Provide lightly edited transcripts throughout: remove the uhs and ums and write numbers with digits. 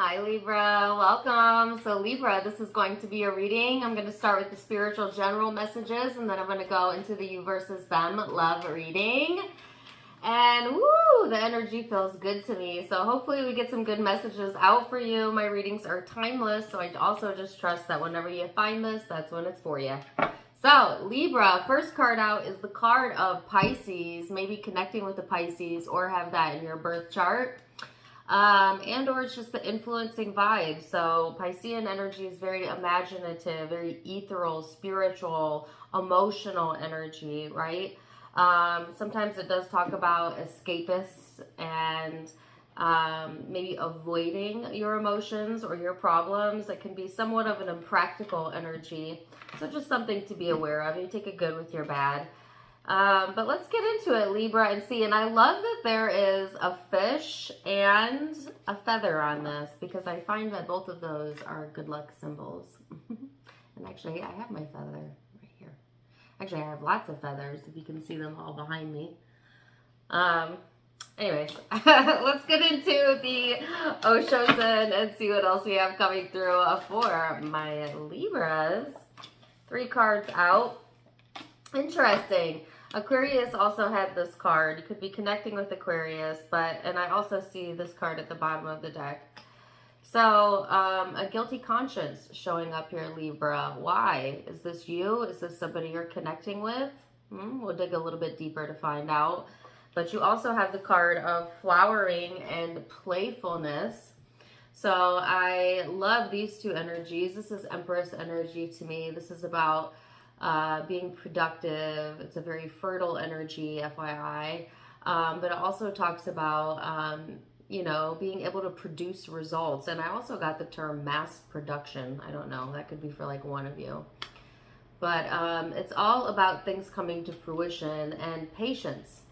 Hi Libra, welcome. So Libra, this is going to be a reading. I'm going to start with the spiritual general messages and then I'm going to go into the you versus them love reading. And woo, the energy feels good to me. So hopefully we get some good messages out for you. My readings are timeless, so I also just trust that whenever you find this, that's when it's for you. So Libra, first card out is the card of Pisces, maybe connecting with the Pisces or have that in your birth chart. And or it's just the influencing vibe. So Piscean energy is very imaginative, very ethereal, spiritual, emotional energy, right? Sometimes it does talk about escapists and maybe avoiding your emotions or your problems. It can be somewhat of an impractical energy. So just something to be aware of. You take it good with your bad. But let's get into it, Libra, and see. And I love that there is a fish and a feather on this because I find that both of those are good luck symbols. And actually, I have my feather right here. Actually, I have lots of feathers, if you can see them all behind me. Anyways, let's get into the Oshozen and see what else we have coming through for my Libras. 3 cards out. Interesting. Aquarius also had this card. You could be connecting with Aquarius, and I also see this card at the bottom of the deck. So, a guilty conscience showing up here, Libra. Why? Is this you? Is this somebody you're connecting with? We'll dig a little bit deeper to find out. But you also have the card of flowering and playfulness. So, I love these 2 energies. This is Empress energy to me. This is about being productive. It's a very fertile energy, FYI. But it also talks about, being able to produce results. And I also got the term mass production. I don't know. That could be for like one of you. But it's all about things coming to fruition and patience.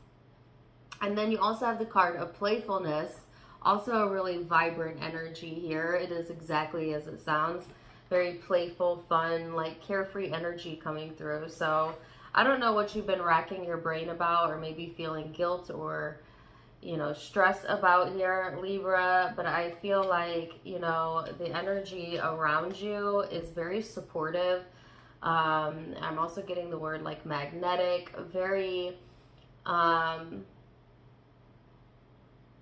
And then you also have the card of playfulness. Also a really vibrant energy here. It is exactly as it sounds. Very playful, fun, like carefree energy coming through. So I don't know what you've been racking your brain about or maybe feeling guilt or, stress about here, Libra. But I feel like, the energy around you is very supportive. I'm also getting the word like magnetic, very,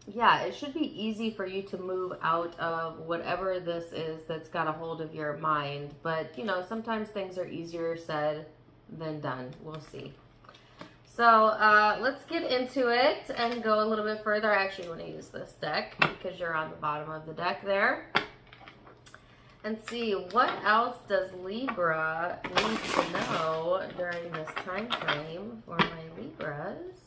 yeah, it should be easy for you to move out of whatever this is that's got a hold of your mind. But, sometimes things are easier said than done. We'll see. So let's get into it and go a little bit further. I actually want to use this deck because you're on the bottom of the deck there. And see, what else does Libra need to know during this time frame for my Libras?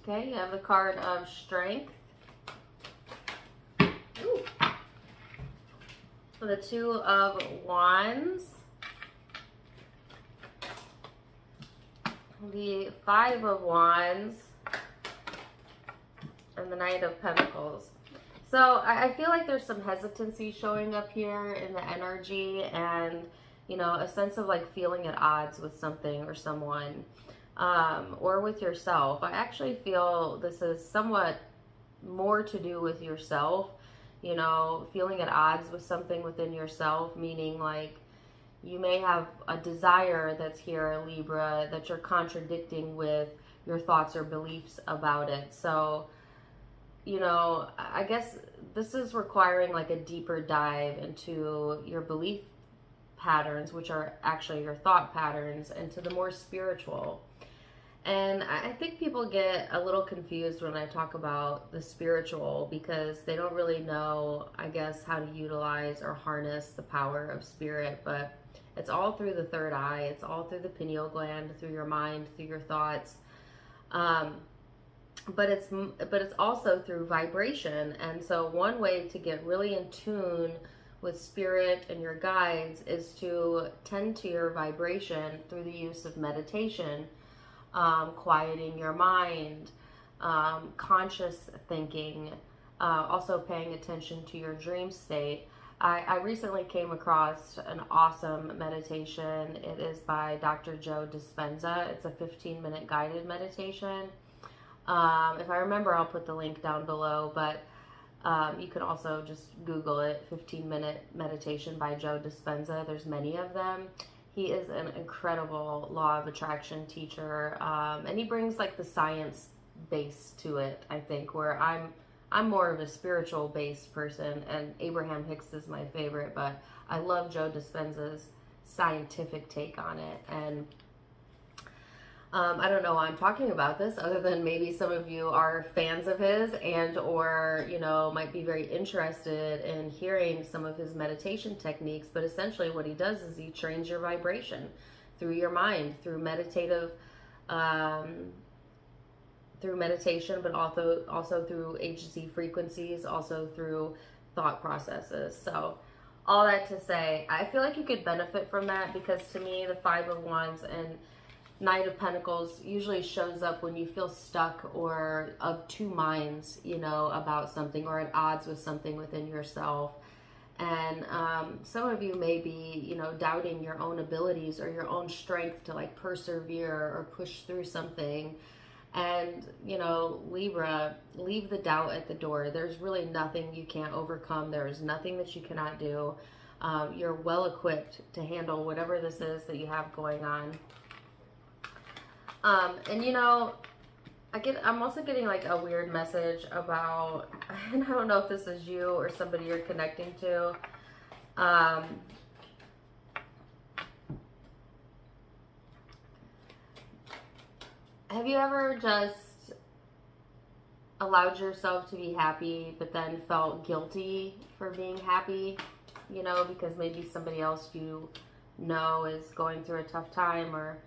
Okay, you have the card of strength. Ooh. The 2 of Wands. The 5 of Wands. And the Knight of Pentacles. So I feel like there's some hesitancy showing up here in the energy and, a sense of like feeling at odds with something or someone. Or with yourself. I actually feel this is somewhat more to do with yourself, feeling at odds with something within yourself, meaning like you may have a desire that's here, Libra, that you're contradicting with your thoughts or beliefs about it. So, I guess this is requiring like a deeper dive into your belief patterns, which are actually your thought patterns, and to the more spiritual. And I think people get a little confused when I talk about the spiritual because they don't really know, I guess, how to utilize or harness the power of spirit. But it's all through the third eye. It's all through the pineal gland, through your mind, through your thoughts. But it's also through vibration. And so one way to get really in tune with spirit and your guides is to tend to your vibration through the use of meditation. Quieting your mind, conscious thinking, also paying attention to your dream state. I recently came across an awesome meditation. It is by Dr. Joe Dispenza. It's a 15-minute guided meditation. If I remember, I'll put the link down below, but you can also just Google it, 15-minute meditation by Joe Dispenza. There's many of them. He is an incredible law of attraction teacher, and he brings like the science base to it, I think, where I'm more of a spiritual based person, and Abraham Hicks is my favorite, but I love Joe Dispenza's scientific take on it. And I don't know why I'm talking about this, other than maybe some of you are fans of his and or, you know, might be very interested in hearing some of his meditation techniques. But essentially what he does is he trains your vibration through your mind, through meditative, through meditation, but also through HC frequencies, also through thought processes. So all that to say, I feel like you could benefit from that, because to me, the Five of Wands and Knight of Pentacles usually shows up when you feel stuck or of two minds, you know, about something, or at odds with something within yourself. And some of you may be, you know, doubting your own abilities or your own strength to like persevere or push through something. And, you know, Libra, leave the doubt at the door. There's really nothing you can't overcome. There is nothing that you cannot do. You're well equipped to handle whatever this is that you have going on. And you know, I'm also getting like a weird message about, and I don't know if this is you or somebody you're connecting to. Have you ever just allowed yourself to be happy, but then felt guilty for being happy, you know, because maybe somebody else you know is going through a tough time, or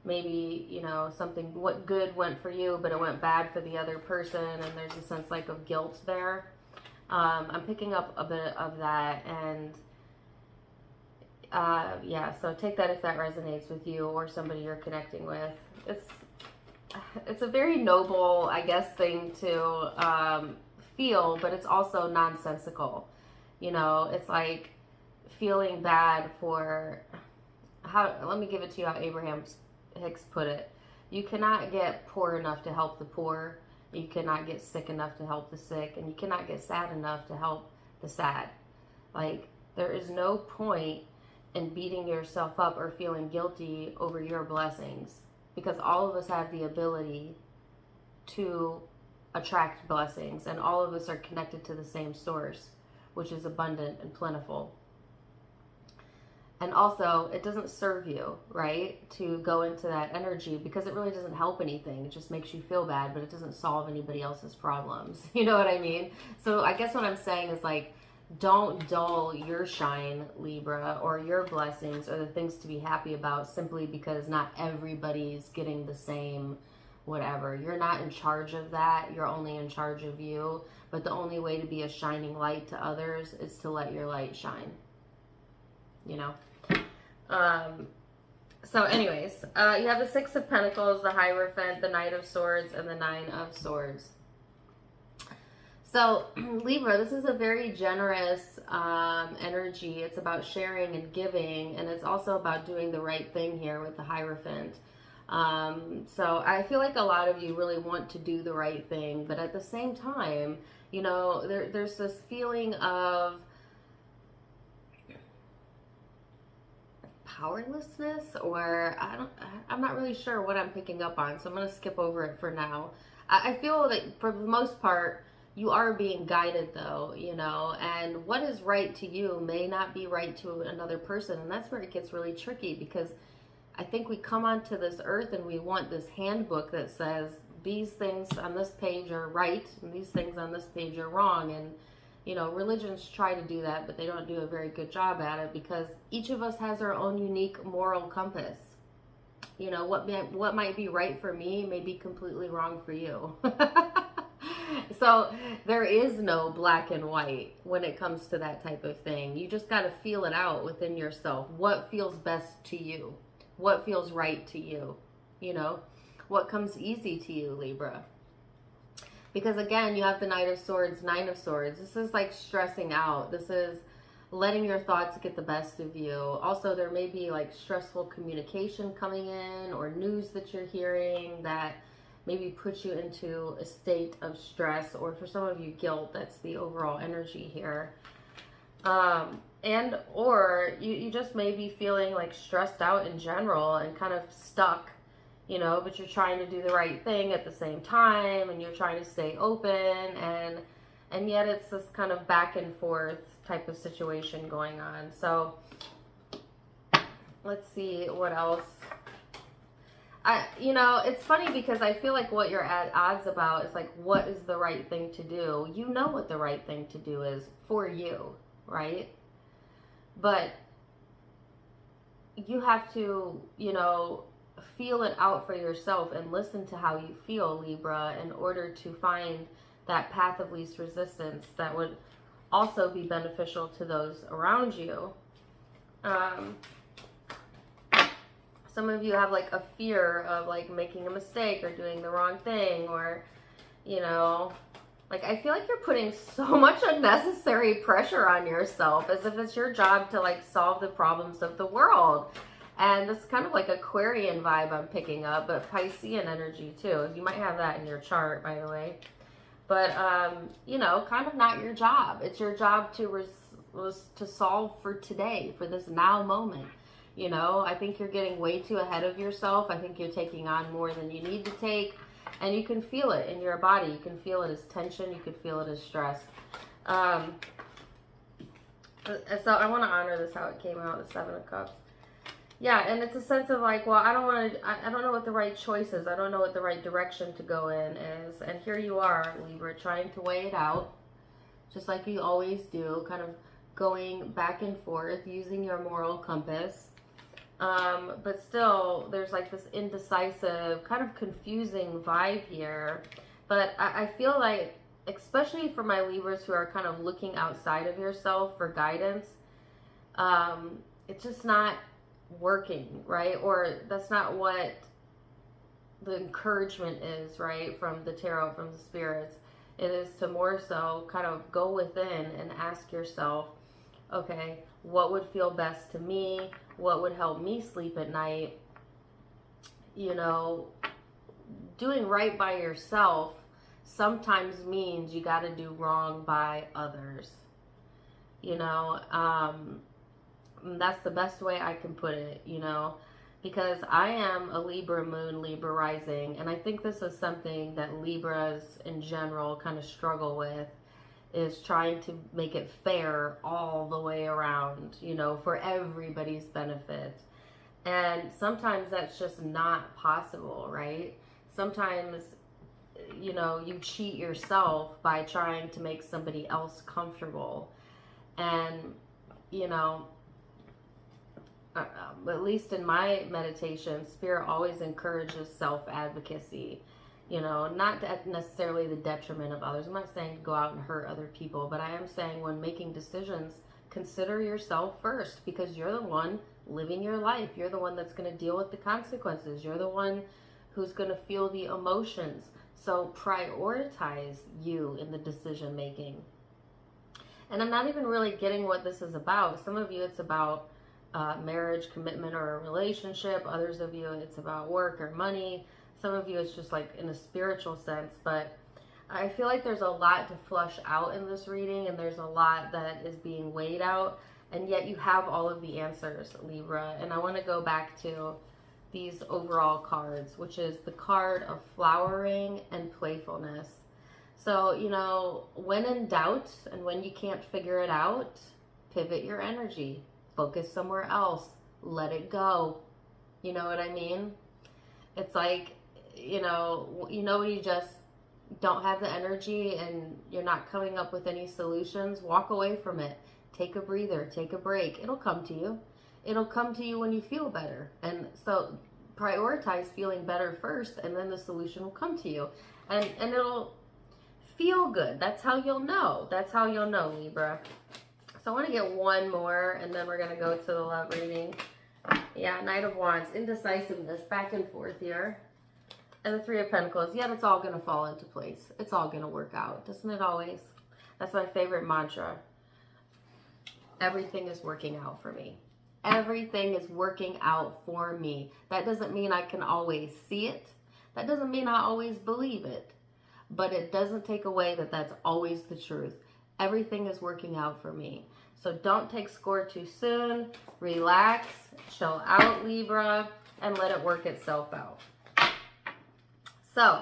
maybe, you know, something, what good went for you, but it went bad for the other person, and there's a sense like of guilt there. I'm picking up a bit of that, and yeah, so take that if that resonates with you or somebody you're connecting with. It's a very noble, I guess, thing to feel, but it's also nonsensical. You know, it's like feeling bad for let me give it to you how Abraham Hicks put it. You cannot get poor enough to help the poor. You cannot get sick enough to help the sick, and you cannot get sad enough to help the sad. Like, there is no point in beating yourself up or feeling guilty over your blessings, because all of us have the ability to attract blessings, and all of us are connected to the same source, which is abundant and plentiful. And also, it doesn't serve you, right, to go into that energy, because it really doesn't help anything. It just makes you feel bad, but it doesn't solve anybody else's problems. You know what I mean? So I guess what I'm saying is, like, don't dull your shine, Libra, or your blessings or the things to be happy about simply because not everybody's getting the same whatever. You're not in charge of that. You're only in charge of you. But the only way to be a shining light to others is to let your light shine. You know? So anyways, you have the Six of Pentacles, the Hierophant, the Knight of Swords, and the Nine of Swords. So Libra, this is a very generous energy. It's about sharing and giving, and it's also about doing the right thing here with the Hierophant. So I feel like a lot of you really want to do the right thing, but at the same time, you know, there's this feeling of powerlessness, or I'm not really sure what I'm picking up on, so I'm going to skip over it for now. I feel that for the most part, you are being guided though, you know, and what is right to you may not be right to another person. And that's where it gets really tricky, because I think we come onto this earth and we want this handbook that says these things on this page are right and these things on this page are wrong. And you know, religions try to do that, but they don't do a very good job at it, because each of us has our own unique moral compass. You know, what might be right for me may be completely wrong for you. So there is no black and white when it comes to that type of thing. You just got to feel it out within yourself. What feels best to you? What feels right to you? You know, what comes easy to you, Libra? Because again, you have the Knight of Swords, Nine of Swords. This is like stressing out. This is letting your thoughts get the best of you. Also, there may be like stressful communication coming in or news that you're hearing that maybe puts you into a state of stress, or for some of you, guilt. That's the overall energy here. And or you just may be feeling like stressed out in general and kind of stuck, you know, but you're trying to do the right thing at the same time, and you're trying to stay open, and yet it's this kind of back and forth type of situation going on. So let's see what else. You know, it's funny because I feel like what you're at odds about is like, what is the right thing to do? You know what the right thing to do is for you, right? But you have to, you know, feel it out for yourself and listen to how you feel, Libra, in order to find that path of least resistance that would also be beneficial to those around you. Some of you have like a fear of like making a mistake or doing the wrong thing, or, you know, like I feel like you're putting so much unnecessary pressure on yourself as if it's your job to like solve the problems of the world. And this is kind of like Aquarian vibe I'm picking up, but Piscean energy too. You might have that in your chart, by the way. But, you know, kind of not your job. It's your job to solve for today, for this now moment. You know, I think you're getting way too ahead of yourself. I think you're taking on more than you need to take. And you can feel it in your body. You can feel it as tension. You can feel it as stress. So I want to honor this, how it came out, the Seven of Cups. Yeah, and it's a sense of like, well, I don't know what the right choice is. I don't know what the right direction to go in is. And here you are, Libra, trying to weigh it out, just like you always do, kind of going back and forth, using your moral compass. But still, there's like this indecisive, kind of confusing vibe here. But I feel like, especially for my Libras who are kind of looking outside of yourself for guidance, it's just not working, right? Or that's not what the encouragement is, right? From the tarot, from the spirits. It is to more so kind of go within and ask yourself, okay, what would feel best to me? What would help me sleep at night? You know, doing right by yourself sometimes means you got to do wrong by others. You know, that's the best way I can put it, you know, because I am a Libra moon, Libra rising, and I think this is something that Libras in general kind of struggle with, is trying to make it fair all the way around, you know, for everybody's benefit. And sometimes that's just not possible, right? Sometimes, you know, you cheat yourself by trying to make somebody else comfortable. And, you know, at least in my meditation, Spirit always encourages self-advocacy. You know, not at necessarily the detriment of others. I'm not saying to go out and hurt other people, but I am saying when making decisions, consider yourself first, because you're the one living your life. You're the one that's going to deal with the consequences. You're the one who's going to feel the emotions. So prioritize you in the decision making. And I'm not even really getting what this is about. Some of you, it's about marriage, commitment, or a relationship. Others of you, it's about work or money. Some of you, it's just like in a spiritual sense, but I feel like there's a lot to flush out in this reading, and there's a lot that is being weighed out, and yet you have all of the answers, Libra. And I want to go back to these overall cards, which is the card of flowering and playfulness. So, you know, when in doubt and when you can't figure it out, pivot your energy, focus somewhere else, let it go. You know what I mean? It's like, you know when you just don't have the energy and you're not coming up with any solutions, walk away from it. Take a breather, take a break. It'll come to you. It'll come to you when you feel better. And so prioritize feeling better first, and then the solution will come to you. And it'll feel good. That's how you'll know. That's how you'll know, Libra. So I want to get one more, and then we're going to go to the love reading. Yeah, Knight of Wands, indecisiveness, back and forth here. And the Three of Pentacles. Yeah, it's all going to fall into place. It's all going to work out. Doesn't it always? That's my favorite mantra. everything is working out for me. Everything is working out for me. That doesn't mean I can always see it. That doesn't mean I always believe it. But it doesn't take away that that's always the truth. Everything is working out for me. So don't take score too soon. Relax, chill out, Libra, and let it work itself out. So,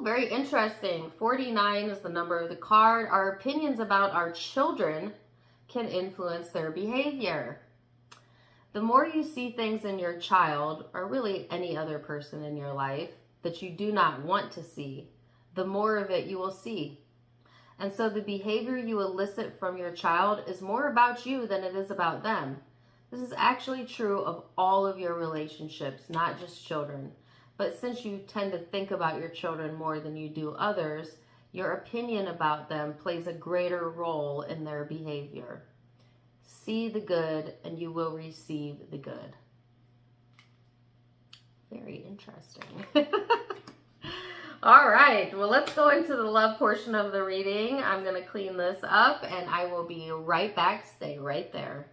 very interesting. 49 is the number of the card. Our opinions about our children can influence their behavior. The more you see things in your child, or really any other person in your life, that you do not want to see, the more of it you will see. And so the behavior you elicit from your child is more about you than it is about them. This is actually true of all of your relationships, not just children. But since you tend to think about your children more than you do others, your opinion about them plays a greater role in their behavior. See the good and you will receive the good. Very interesting. All right, well, let's go into the love portion of the reading. I'm going to clean this up and I will be right back. Stay right there.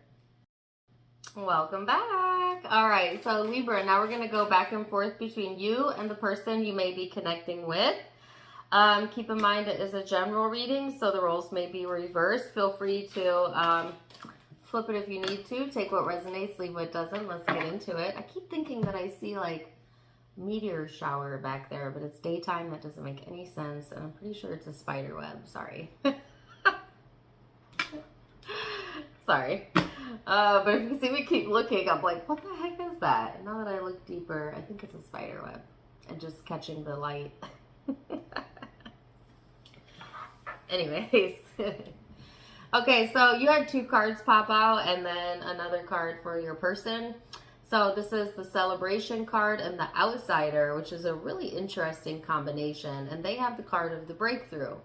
Welcome back. All right, so Libra, now we're going to go back and forth between you and the person you may be connecting with. Keep in mind it is a general reading, so the roles may be reversed. Feel free to flip it if you need to. Take what resonates, leave what doesn't. Let's get into it. I keep thinking that I see like meteor shower back there, but it's daytime. That doesn't make any sense, and I'm pretty sure it's a spider web. Sorry. Sorry. But if you see me keep looking, I'm like, what the heck is that? And now that I look deeper, I think it's a spider web and just catching the light. Anyways. Okay, so you had 2 cards pop out and then another card for your person. So this is the Celebration card and the Outsider, which is a really interesting combination. And they have the card of the Breakthrough.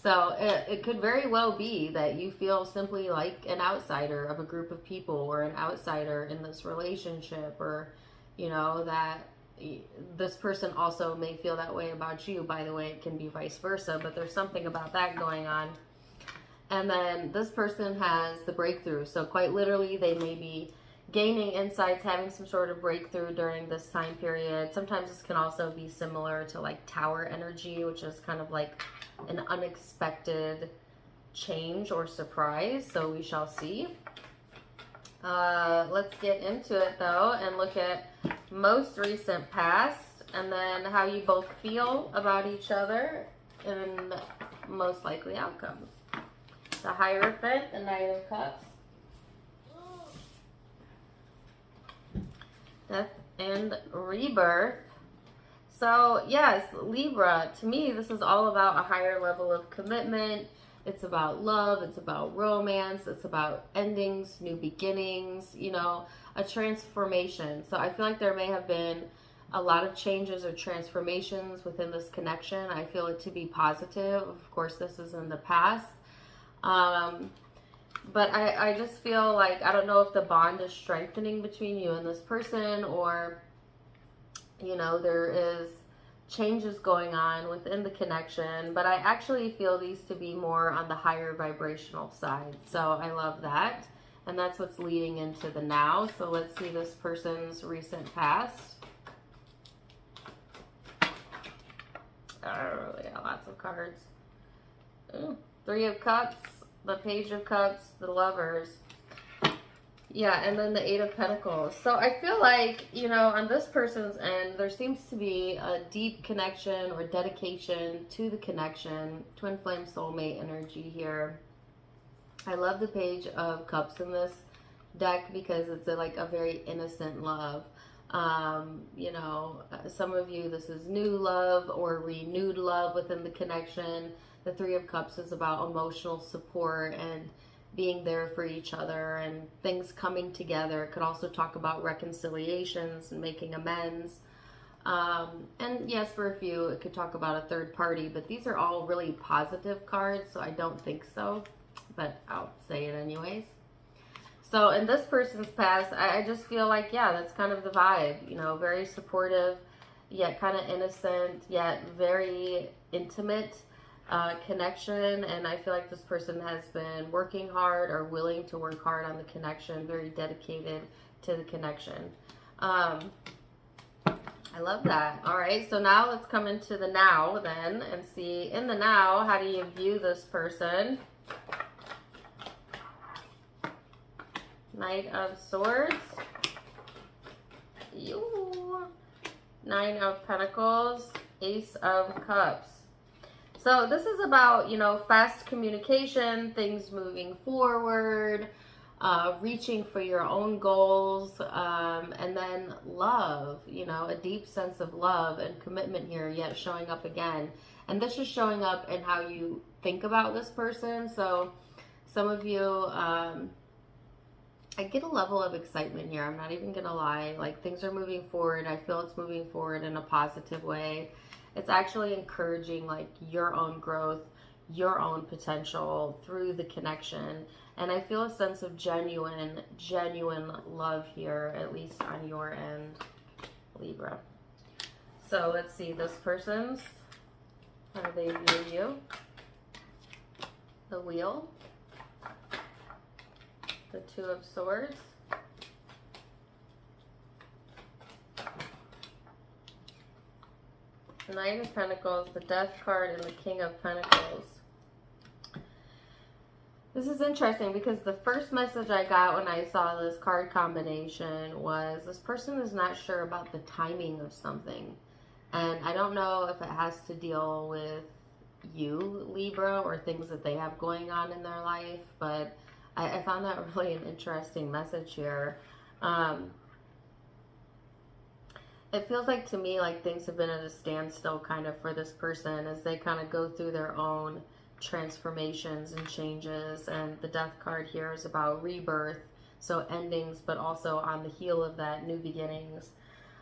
So it could very well be that you feel simply like an outsider of a group of people, or an outsider in this relationship, or, you know, that this person also may feel that way about you. By the way, it can be vice versa, but there's something about that going on. And then this person has the Breakthrough. So quite literally, they may be gaining insights, having some sort of breakthrough during this time period. Sometimes this can also be similar to like Tower energy, which is kind of like an unexpected change or surprise. So we shall see. Let's get into it though and look at most recent past and then how you both feel about each other and most likely outcomes. The Hierophant, the Knight of Cups. Death and Rebirth. So yes, Libra, to me, this is all about a higher level of commitment. It's about love. It's about romance. It's about endings, new beginnings, you know, a transformation. So I feel like there may have been a lot of changes or transformations within this connection. I feel it to be positive. Of course, this is in the past. But I just feel like, I don't know if the bond is strengthening between you and this person, or, you know, there is changes going on within the connection. But I actually feel these to be more on the higher vibrational side. So I love that. And that's what's leading into the now. So let's see this person's recent past. Oh, yeah, lots of cards. Ooh, 3 of Cups. The Page of Cups, the Lovers. Yeah, and then the 8 of Pentacles. So I feel like, you know, on this person's end, there seems to be a deep connection or dedication to the connection. Twin flame soulmate energy here. I love the Page of Cups in this deck because it's like a very innocent love. You know, some of you, this is new love or renewed love within the connection. The 3 of Cups is about emotional support and being there for each other and things coming together. It could also talk about reconciliations and making amends. And yes, for a few, it could talk about a third party, but these are all really positive cards, so I don't think so, but I'll say it anyways. So in this person's past, I just feel like, yeah, that's kind of the vibe, you know, very supportive, yet kind of innocent, yet very intimate. connection, and I feel like this person has been working hard or willing to work hard on the connection, very dedicated to the connection. I love that. All right, so now let's come into the now then and see in the now, how do you view this person? Knight of Swords. Nine of Pentacles. Ace of Cups. So this is about, you know, fast communication, things moving forward, reaching for your own goals, and then love, you know, a deep sense of love and commitment here, yet showing up again. And this is showing up in how you think about this person. So some of you, I get a level of excitement here. I'm not even going to lie. Like, things are moving forward. I feel it's moving forward in a positive way. It's actually encouraging, like, your own growth, your own potential through the connection. And I feel a sense of genuine love here, at least on your end, Libra. So let's see this person's, how do they view you? The Wheel. The Two of Swords. The Knight of Pentacles, the Death card, and the King of Pentacles. This is interesting because the first message I got when I saw this card combination was this person is not sure about the timing of something. And I don't know if it has to deal with you, Libra, or things that they have going on in their life, but I found that really an interesting message here. It feels like to me like things have been at a standstill kind of for this person as they kind of go through their own transformations and changes. And the Death card here is about rebirth, so endings, but also on the heel of that, new beginnings.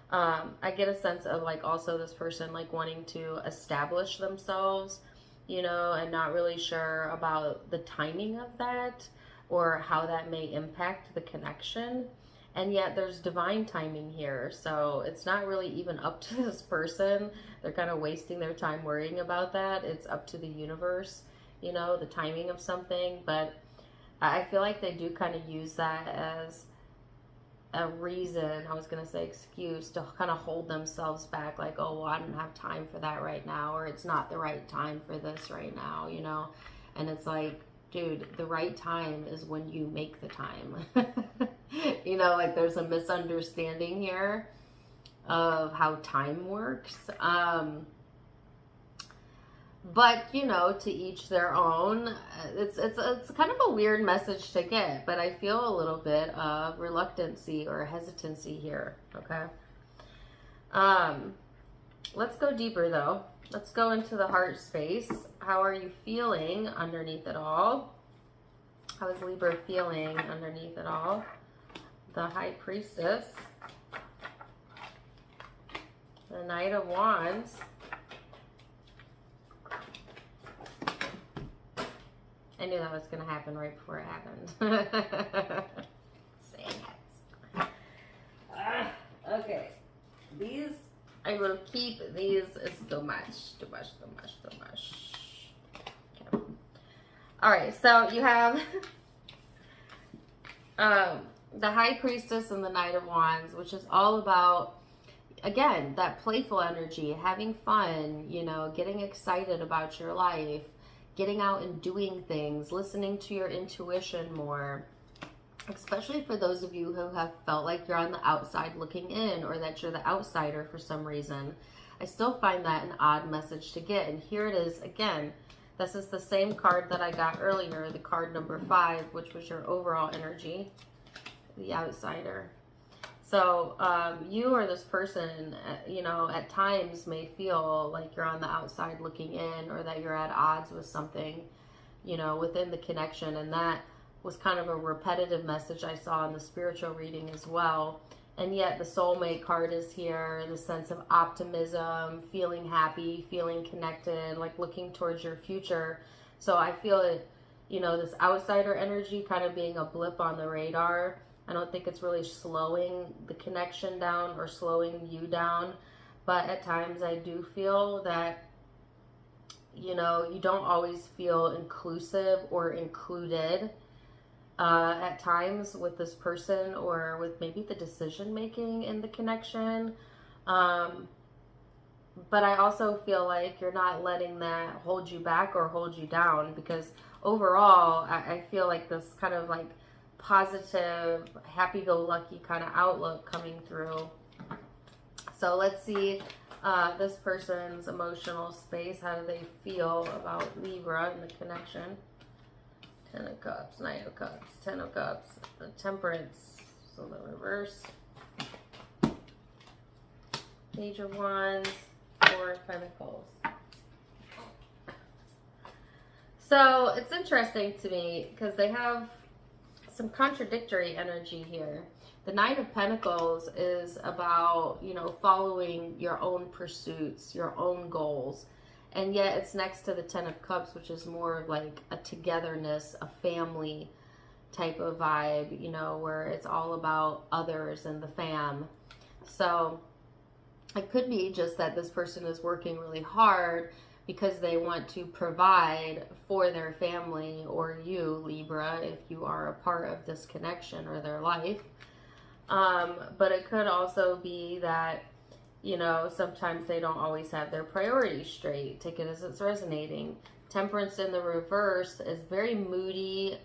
I get a sense of like also this person like wanting to establish themselves, you know, and not really sure about the timing of that or how that may impact the connection. And yet there's divine timing here. So it's not really even up to this person. They're kind of wasting their time worrying about that. It's up to the universe, you know, the timing of something. But I feel like they do kind of use that as a reason, I was going to say excuse, to kind of hold themselves back. Like, oh, well, I don't have time for that right now. Or it's not the right time for this right now, you know. And it's like, dude, the right time is when you make the time. You know, like there's a misunderstanding here of how time works. But, you know, to each their own. It's kind of a weird message to get, but I feel a little bit of reluctancy or hesitancy here, okay? Let's go deeper though. Let's go into the heart space. How are you feeling underneath it all? How is Libra feeling underneath it all? The High Priestess. The Knight of Wands. I knew that was going to happen right before it happened. Dang it. Okay. These, I will keep these. It's too much. Okay. All right. So you have the High Priestess and the Knight of Wands, which is all about, again, that playful energy, having fun, you know, getting excited about your life, getting out and doing things, listening to your intuition more, especially for those of you who have felt like you're on the outside looking in, or that you're the outsider for some reason. I still find that an odd message to get. And here it is again. This is the same card that I got earlier, the card number 5, which was your overall energy, the outsider. So you or this person, you know, at times may feel like you're on the outside looking in, or that you're at odds with something, you know, within the connection. And that was kind of a repetitive message I saw in the spiritual reading as well. And yet the soulmate card is here, the sense of optimism, feeling happy, feeling connected, like looking towards your future. So I feel it, you know, this outsider energy kind of being a blip on the radar. I don't think it's really slowing the connection down or slowing you down. But at times I do feel that you know, you don't always feel inclusive or included at times with this person, or with maybe the decision making in the connection. But I also feel like you're not letting that hold you back or hold you down, because overall, I feel like this kind of like positive, happy-go-lucky kind of outlook coming through. So let's see this person's emotional space. How do they feel about Libra and the connection? 10 of Cups, 9 of Cups, 10 of Cups, the Temperance, so the reverse. Page of Wands, 4 of Pentacles. So it's interesting to me because they have some contradictory energy here. The 9 of Pentacles is about, you know, following your own pursuits, your own goals. And yet it's next to the 10 of Cups, which is more of like a togetherness, a family type of vibe, you know, where it's all about others and the fam. So it could be just that this person is working really hard because they want to provide for their family, or you, Libra, if you are a part of this connection or their life. But it could also be that, you know, sometimes they don't always have their priorities straight. Take it as it's resonating. Temperance in the reverse is very moody,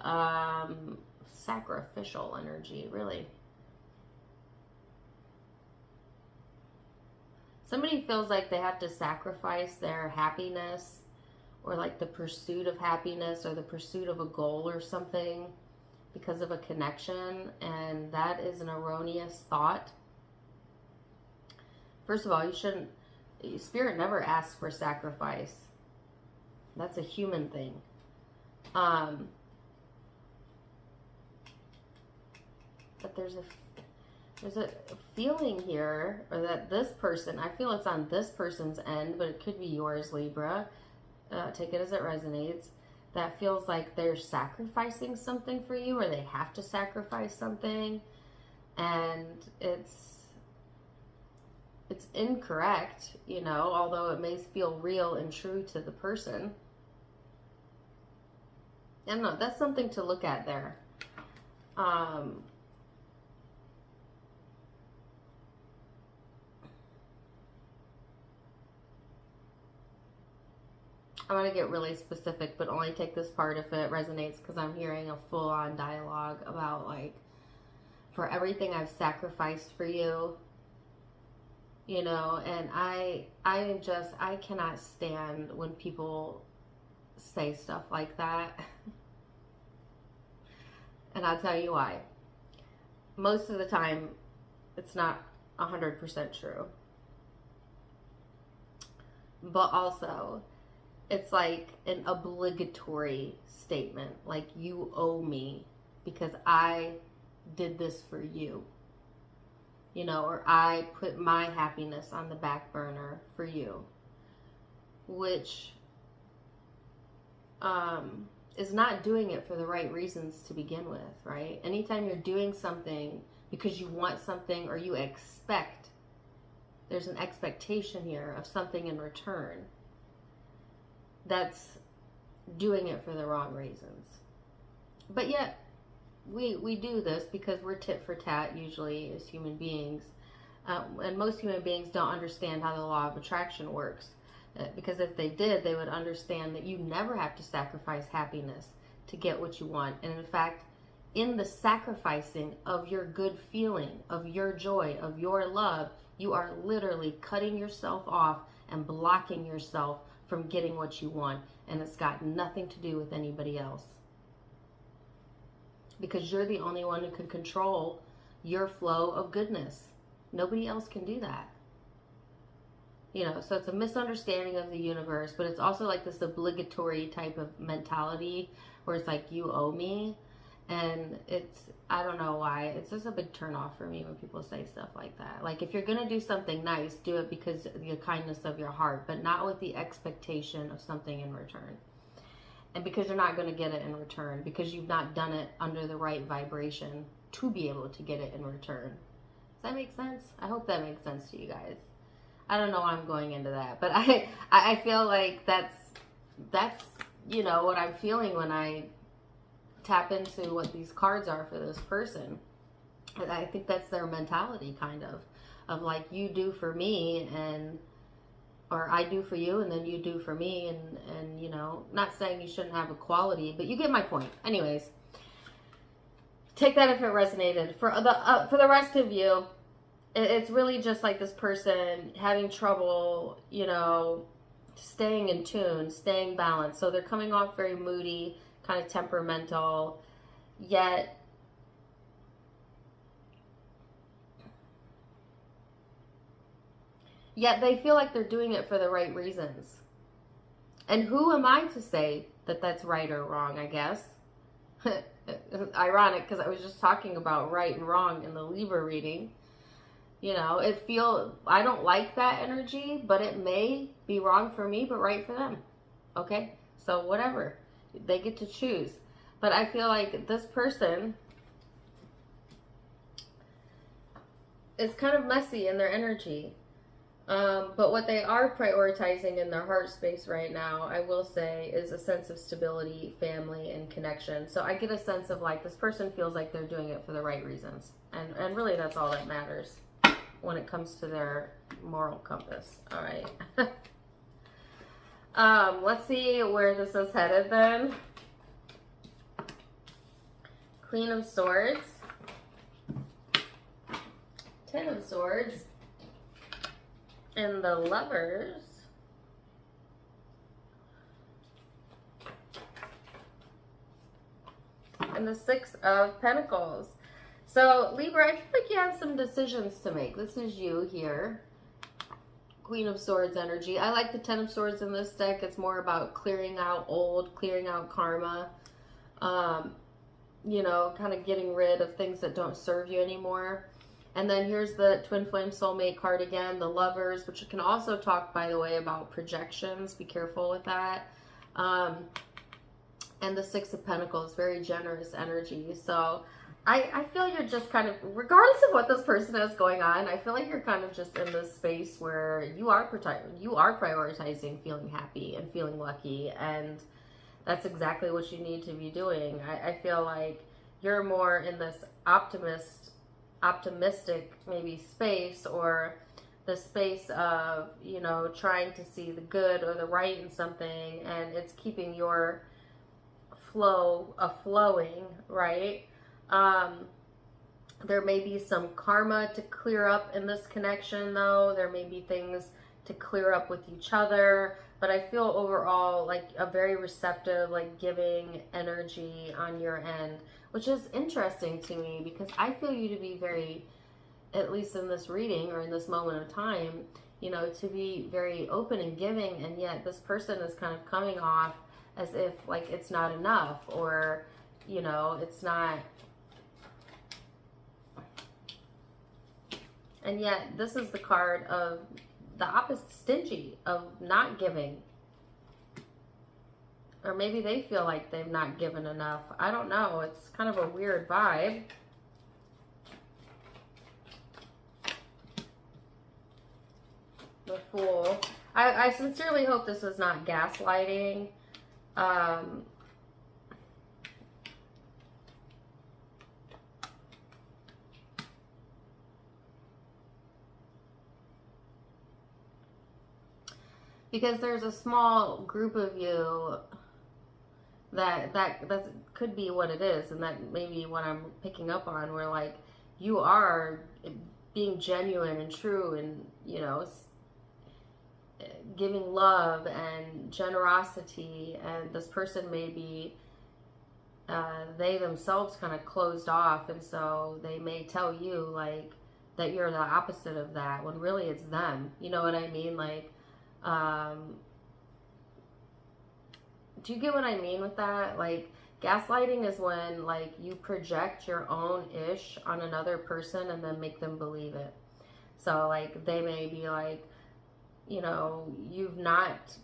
sacrificial energy, really. Somebody feels like they have to sacrifice their happiness, or like the pursuit of happiness, or the pursuit of a goal or something, because of a connection, and that is an erroneous thought. First of all, you shouldn't, Spirit never asks for sacrifice. That's a human thing. But there's a feeling here, or that this person, I feel it's on this person's end, but it could be yours, Libra. Take it as it resonates. That feels like they're sacrificing something for you, or they have to sacrifice something. And it's incorrect, you know, although it may feel real and true to the person. I don't know, that's something to look at there. I want to get really specific, but only take this part if it resonates, because I'm hearing a full-on dialogue about, like, for everything I've sacrificed for you, you know, and I cannot stand when people say stuff like that. And I'll tell you why. Most of the time, it's not 100% true. But also, it's like an obligatory statement, like you owe me because I did this for you, you know, or I put my happiness on the back burner for you, which is not doing it for the right reasons to begin with, right? Anytime you're doing something because you want something, or you expect, there's an expectation here of something in return, that's doing it for the wrong reasons. But yet, we do this because we're tit for tat usually as human beings. And most human beings don't understand how the law of attraction works. Because if they did, they would understand that you never have to sacrifice happiness to get what you want. And in fact, in the sacrificing of your good feeling, of your joy, of your love, you are literally cutting yourself off and blocking yourself from getting what you want. And it's got nothing to do with anybody else. Because you're the only one who can control your flow of goodness. Nobody else can do that. You know, so it's a misunderstanding of the universe, but it's also like this obligatory type of mentality where it's like, you owe me. And it's, I don't know why, it's just a big turn off for me when people say stuff like that. Like, if you're going to do something nice, do it because of the kindness of your heart, but not with the expectation of something in return. And because you're not going to get it in return, because you've not done it under the right vibration to be able to get it in return. Does that make sense? I hope that makes sense to you guys. I don't know why I'm going into that, but I feel like that's that's, you know, what I'm feeling when I tap into what these cards are for this person. And I think that's their mentality, kind of like, you do for me, and or I do for you, and then you do for me, and you know, not saying you shouldn't have equality, but you get my point. Anyways, take that if it resonated. For the rest of you, it's really just like this person having trouble, you know, staying in tune, staying balanced. So they're coming off very moody, kind of temperamental, yet they feel like they're doing it for the right reasons. And who am I to say that that's right or wrong, I guess? It's ironic because I was just talking about right and wrong in the Libra reading. You know, I don't like that energy, but it may be wrong for me, but right for them. Okay? So whatever. They get to choose. But I feel like this person is kind of messy in their energy. But what they are prioritizing in their heart space right now, I will say, is a sense of stability, family, and connection. So I get a sense of like, this person feels like they're doing it for the right reasons. And really that's all that matters when it comes to their moral compass. All right. Let's see where this is headed then. Queen of Swords. Ten of Swords. And the Lovers. And the Six of Pentacles. So, Libra, I feel like you have some decisions to make. This is you here. Queen of Swords energy. I like the Ten of Swords in this deck. It's more about clearing out clearing out karma. You know, kind of getting rid of things that don't serve you anymore. And then here's the Twin Flame Soulmate card again, the Lovers, which can also talk, by the way, about projections. Be careful with that. And the Six of Pentacles, very generous energy. So I feel you're just kind of, regardless of what this person has going on, I feel like you're kind of just in this space where you are prioritizing feeling happy and feeling lucky. And that's exactly what you need to be doing. I feel like you're more in this optimistic maybe space, or the space of, you know, trying to see the good or the right in something, and it's keeping your flow flowing, right? There may be some karma to clear up in this connection, though. There may be things to clear up with each other, but I feel overall like a very receptive, like giving energy on your end, which is interesting to me because I feel you to be very, at least in this reading or in this moment of time, you know, to be very open and giving, and yet this person is kind of coming off as if like it's not enough, or, you know, it's not. And yet this is the card of the opposite, stingy, of not giving. Or maybe they feel like they've not given enough. I don't know. It's kind of a weird vibe. The Fool. I sincerely hope this is not gaslighting. Because there's a small group of you that could be what it is, and that may be what I'm picking up on, where like you are being genuine and true, and, you know, giving love and generosity, and this person may be they themselves kind of closed off, and so they may tell you like that you're the opposite of that, when really it's them. You know what I mean? Like, do you get what I mean with that? Like, gaslighting is when like you project your own ish on another person and then make them believe it. So like they may be like, you know, you've not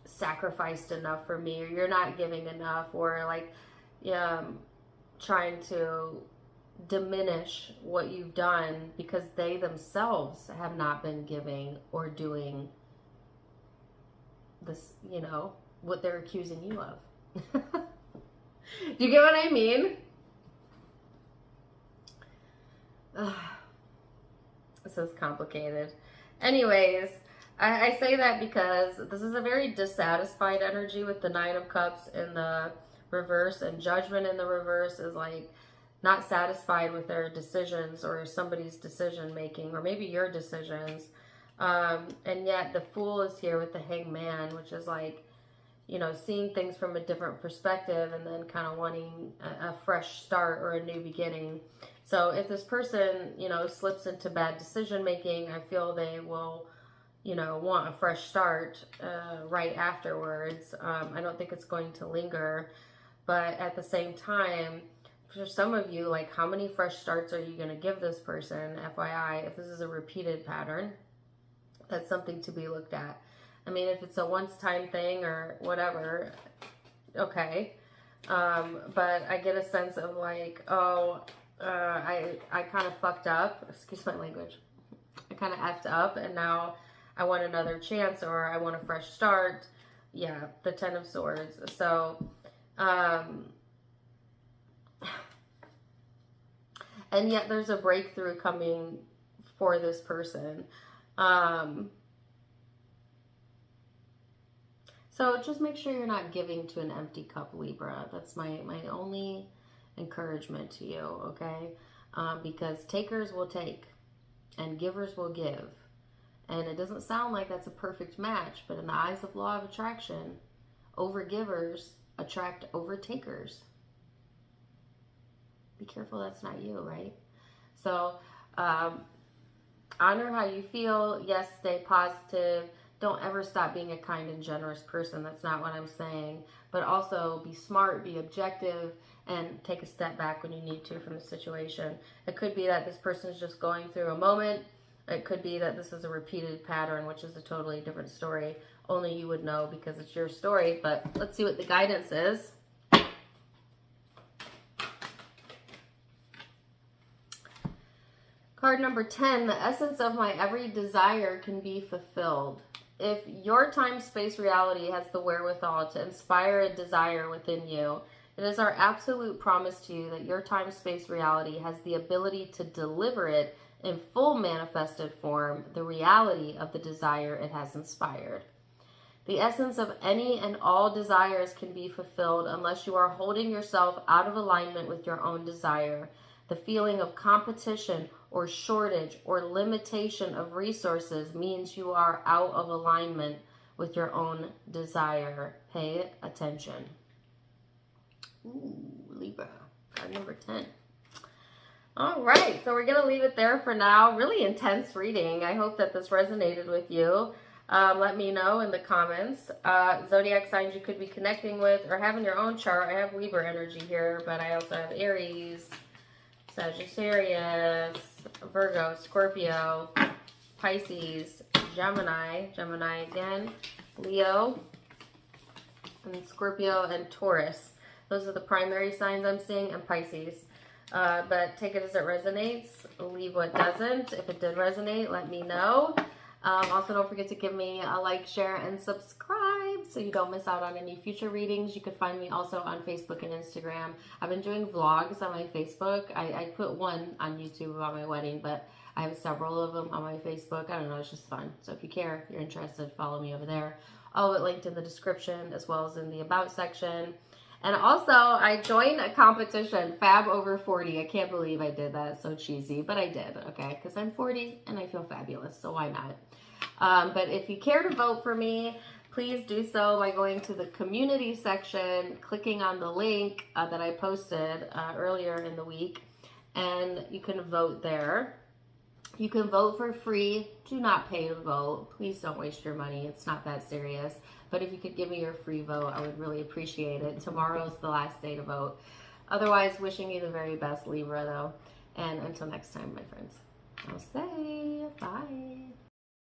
sacrificed enough for me, or you're not giving enough, or like trying to diminish what you've done because they themselves have not been giving or doing this, you know, what they're accusing you of. Do you get what I mean? This is complicated. Anyways, I say that because this is a very dissatisfied energy with the Nine of Cups in the reverse, and Judgment in the reverse is like not satisfied with their decisions or somebody's decision making, or maybe your decisions. And yet the Fool is here with the Hangman, which is like, you know, seeing things from a different perspective and then kind of wanting a fresh start or a new beginning. So if this person, you know, slips into bad decision making, I feel they will, you know, want a fresh start right afterwards. I don't think it's going to linger. But at the same time, for some of you, like, how many fresh starts are you going to give this person? FYI, if this is a repeated pattern, that's something to be looked at. I mean, if it's a once-time thing or whatever, okay. But I get a sense of like, oh, I kind of fucked up. Excuse my language. I kind of effed up, and now I want another chance, or I want a fresh start. Yeah, the Ten of Swords. So, and yet there's a breakthrough coming for this person. So just make sure you're not giving to an empty cup, Libra. That's my only encouragement to you, okay? Because takers will take and givers will give. And it doesn't sound like that's a perfect match, but in the eyes of law of attraction, overgivers attract overtakers. Be careful that's not you, right? So honor how you feel. Yes, stay positive. Don't ever stop being a kind and generous person. That's not what I'm saying. But also be smart, be objective, and take a step back when you need to from the situation. It could be that this person is just going through a moment. It could be that this is a repeated pattern, which is a totally different story. Only you would know because it's your story. But let's see what the guidance is. Card number 10, the essence of my every desire can be fulfilled. If your time, space, reality has the wherewithal to inspire a desire within you, it is our absolute promise to you that your time, space, reality has the ability to deliver it in full manifested form, the reality of the desire it has inspired. The essence of any and all desires can be fulfilled unless you are holding yourself out of alignment with your own desire. The feeling of competition or shortage or limitation of resources means you are out of alignment with your own desire. Pay attention. Ooh, Libra, card number 10. All right, so we're going to leave it there for now. Really intense reading. I hope that this resonated with you. Let me know in the comments. Zodiac signs you could be connecting with or having your own chart. I have Libra energy here, but I also have Aries, Sagittarius, Virgo, Scorpio, Pisces, Gemini again, Leo, and Scorpio and Taurus. Those are the primary signs I'm seeing, and Pisces. But take it as it resonates. Leave what doesn't. If it did resonate, let me know. Also, don't forget to give me a like, share, and subscribe so you don't miss out on any future readings. You can find me also on Facebook and Instagram. I've been doing vlogs on my Facebook. I put one on YouTube about my wedding, but I have several of them on my Facebook. I don't know, it's just fun. So if you care, if you're interested, follow me over there. All it linked in the description as well as in the About section. And also, I joined a competition, Fab Over 40. I can't believe I did that. So cheesy, but I did, okay? Because I'm 40 and I feel fabulous, so why not? But if you care to vote for me, please do so by going to the community section, clicking on the link that I posted earlier in the week, and you can vote there. You can vote for free. Do not pay to vote. Please don't waste your money. It's not that serious. But if you could give me your free vote, I would really appreciate it. Tomorrow's the last day to vote. Otherwise, wishing you the very best, Libra, though. And until next time, my friends, I'll say bye.